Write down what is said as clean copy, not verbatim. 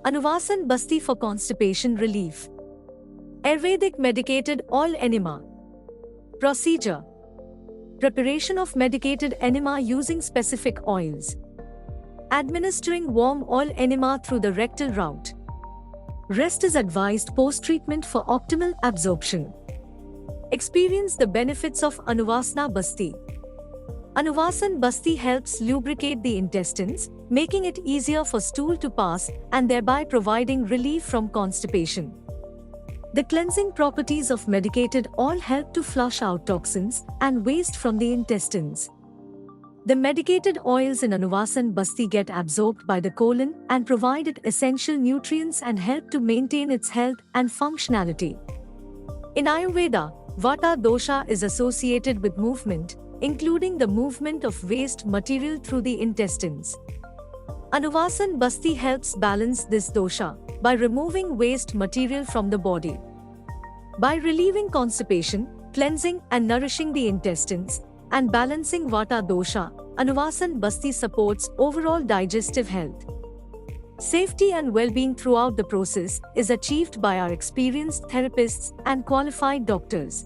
Anuvasan Basti for constipation relief. Ayurvedic medicated oil enema. Procedure: preparation of medicated enema using specific oils. Administering warm oil enema through the rectal route. Rest is advised post-treatment for optimal absorption. Experience the benefits of Anuvasan Basti. Anuvasan Basti helps lubricate the intestines, making it easier for stool to pass and thereby providing relief from constipation. The cleansing properties of medicated oil help to flush out toxins and waste from the intestines. The medicated oils in Anuvasan Basti get absorbed by the colon and provide it essential nutrients and help to maintain its health and functionality. In Ayurveda, Vata dosha is associated with movement, including the movement of waste material through the intestines. Anuvasan Basti helps balance this dosha by removing waste material from the body. By relieving constipation, cleansing and nourishing the intestines, and balancing Vata dosha, Anuvasan Basti supports overall digestive health. Safety and well-being throughout the process is achieved by our experienced therapists and qualified doctors.